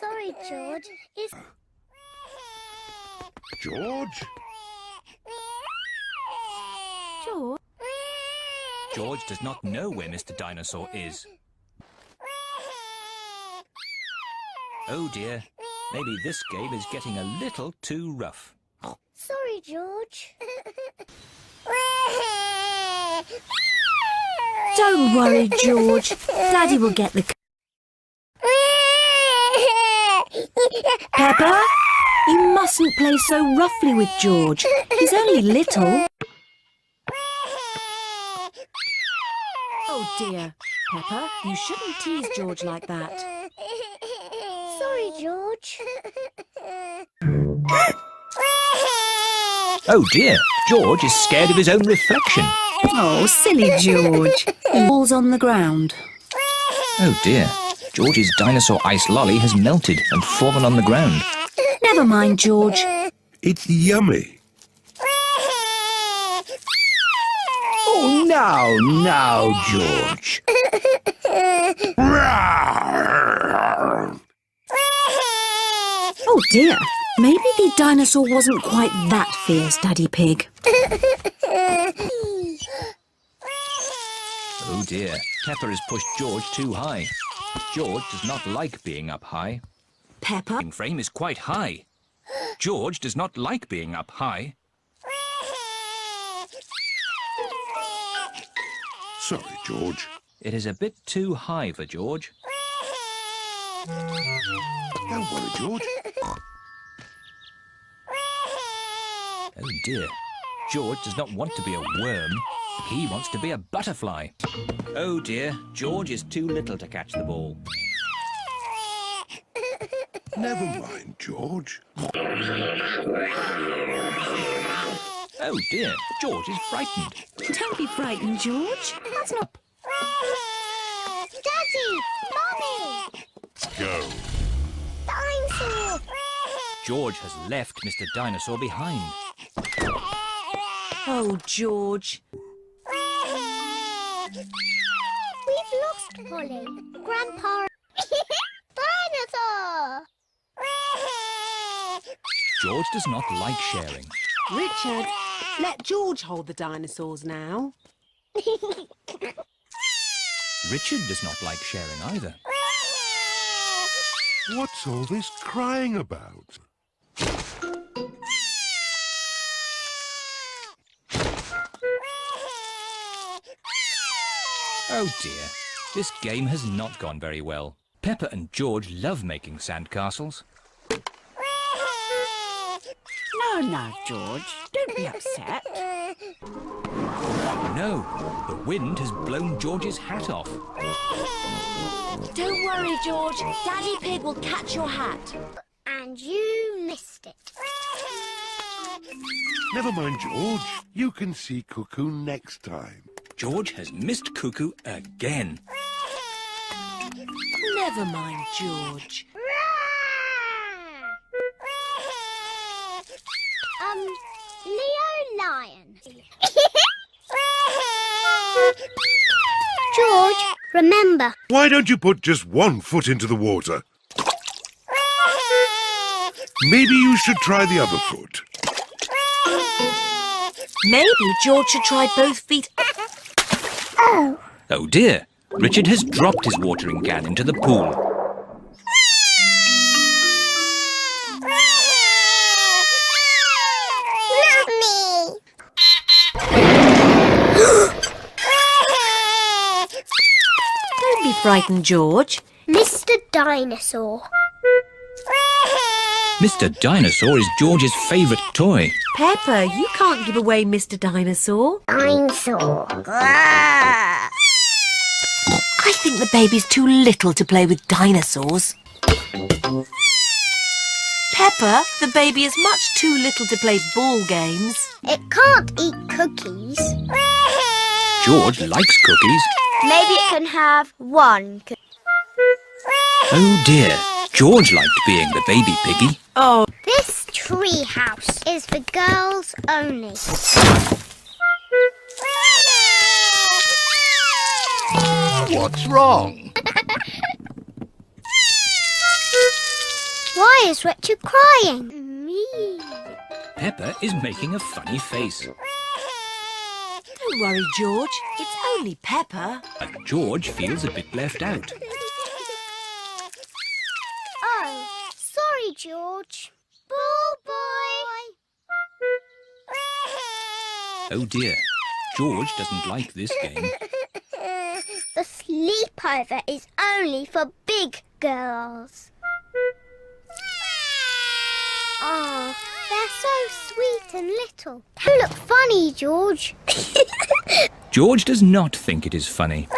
Sorry, George. George? George? George does not know where Mr. Dinosaur is. Oh dear, maybe this game is getting a little too rough. Sorry, George. Don't worry, George. Daddy will get the... Peppa, you mustn't play so roughly with George. He's only little. Oh dear, Peppa, you shouldn't tease George like that. Sorry, George. Oh dear, George is scared of his own reflection. Oh, silly George. He falls on the ground. Oh dear, George's dinosaur ice lolly has melted and fallen on the ground. Never mind, George. It's yummy. Oh, now, George. Oh dear, maybe the dinosaur wasn't quite that fierce, Daddy Pig. Oh dear, Peppa has pushed George too high. George does not like being up high. Peppa? The frame is quite high. George does not like being up high. Sorry, George. It is a bit too high for George. Don't worry, George. Oh dear, George does not want to be a worm. He wants to be a butterfly. Oh dear, George is too little to catch the ball. Never mind, George. Oh dear, George is frightened. Don't be frightened, George. That's not... Daddy! Mommy! Go. Dinosaur! George has left Mr. Dinosaur behind. Oh, George. We've lost Polly. Grandpa... Dinosaur! George does not like sharing. Richard, let George hold the dinosaurs now. Richard does not like sharing either. What's all this crying about? Oh dear, this game has not gone very well. Peppa and George love making sandcastles. No, George, don't be upset. No, the wind has blown George's hat off. Don't worry, George. Daddy Pig will catch your hat. And you missed it. Never mind, George. You can see Cuckoo next time. George has missed Cuckoo again. Never mind, George. Leo Lion. George, remember. Why don't you put just one foot into the water? Maybe you should try the other foot. Maybe George should try both feet. Oh dear, Richard has dropped his watering can into the pool. Don't be frightened, George. Mr. Dinosaur. Mr. Dinosaur is George's favourite toy. Peppa, you can't give away Mr. Dinosaur. Dinosaur. I think the baby's too little to play with dinosaurs. Peppa, the baby is much too little to play ball games. It can't eat cookies. George likes cookies. Maybe it can have one cookie. Oh dear, George liked being the baby piggy. Oh, This tree house is for girls only. What's wrong? Why is Richard crying? Me. Peppa is making a funny face. Don't worry, George. It's only Peppa. And George feels a bit left out. Oh, sorry, George. Ball boy. Oh dear, George doesn't like this game. The sleepover is only for big girls. Oh, they're so sweet and little. You look funny, George. George does not think it is funny.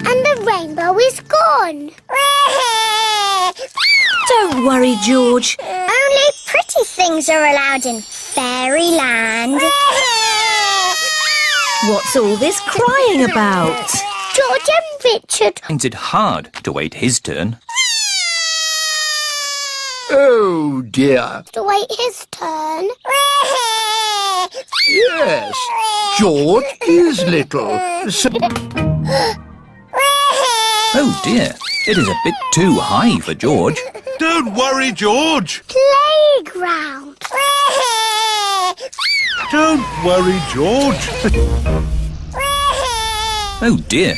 And the rainbow is gone. Don't worry, George. Only pretty things are allowed in fairyland. What's all this crying about? George and Richard. Finds it hard to wait his turn. Oh dear. To wait his turn. Yes, George is little. So Oh dear, it is a bit too high for George. don't worry, George. Playground. Don't worry, George. Oh dear,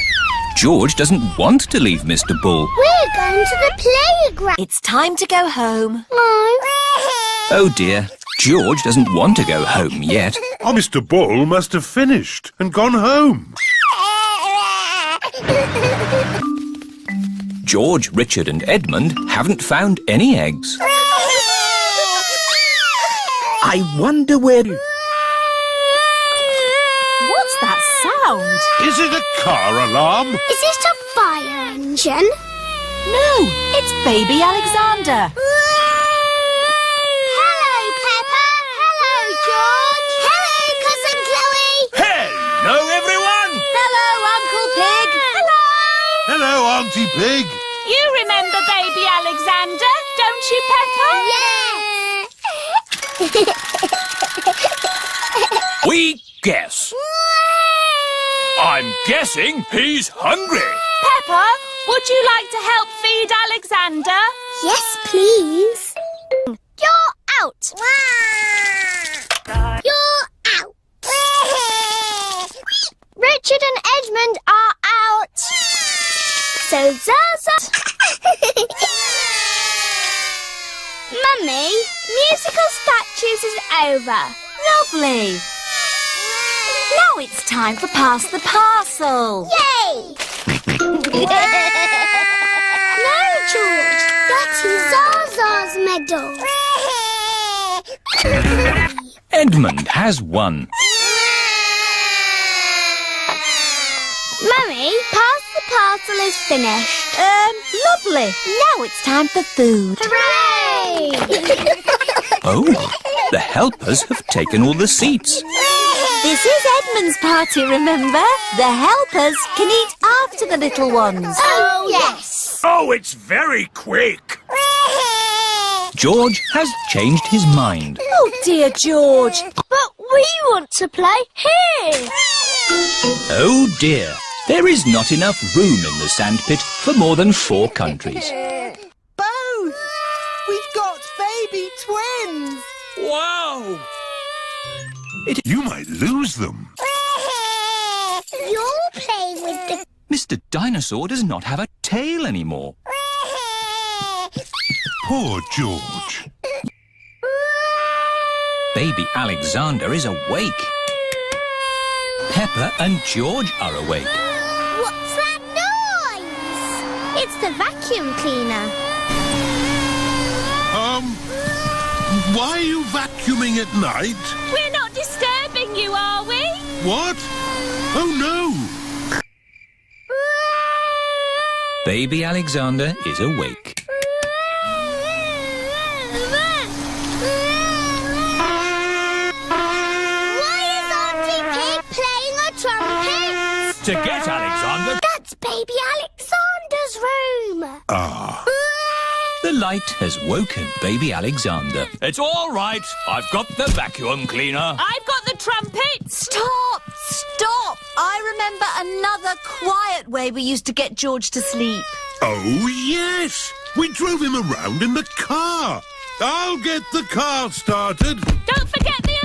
George doesn't want to leave Mr. Bull. We're going to the playground. It's time to go home. No. Oh dear, George doesn't want to go home yet. Oh, Mr. Bull must have finished and gone home. George, Richard and Edmund haven't found any eggs. I wonder where... What's that sound? Is it a car alarm? Is it a fire engine? No, it's baby Alexander. Hello, Peppa. Hello, George. Hello, Cousin Chloe. Hello, everyone. Hello, Uncle Pig. Hello. Hello, Auntie Pig. You remember baby Alexander, don't you, Peppa? Yes. We guess. I'm guessing he's hungry. Peppa, would you like to help feed Alexander? Yes, please. You're out. You're out. Richard and Edmund are out. So Zaza. Mummy, musical statues is over. Lovely. Now it's time for Pass the Parcel. Yay! No, George. That is Zaza's medal. Edmund has won. Mummy, Pass the Parcel is finished. Lovely. Now it's time for food. Hooray! Oh, the helpers have taken all the seats. This is Edmund's party, remember? The helpers can eat after the little ones. Oh, yes. Oh, it's very quick. George has changed his mind. Oh, dear George. But we want to play here. Oh dear, there is not enough room in the sandpit for more than 4 countries. Both. We've got baby twins. Wow! You might lose them. You'll play with the... Mr. Dinosaur does not have a tail anymore. Poor George. Baby Alexander is awake. Peppa and George are awake. What's that noise? It's the vacuum cleaner. Why are you vacuuming at night? We're not disturbing you, are we? What? Oh, no. Baby Alexander is awake. Why is Auntie Pig playing a trumpet? To get Alexander, That's baby Alexander's room. Ah, the light has woken baby Alexander. It's all right. I've got the vacuum cleaner. I've got the trumpet. Stop! Stop! I remember another quiet way we used to get George to sleep. Oh, yes! We drove him around in the car. I'll get the car started. Don't forget the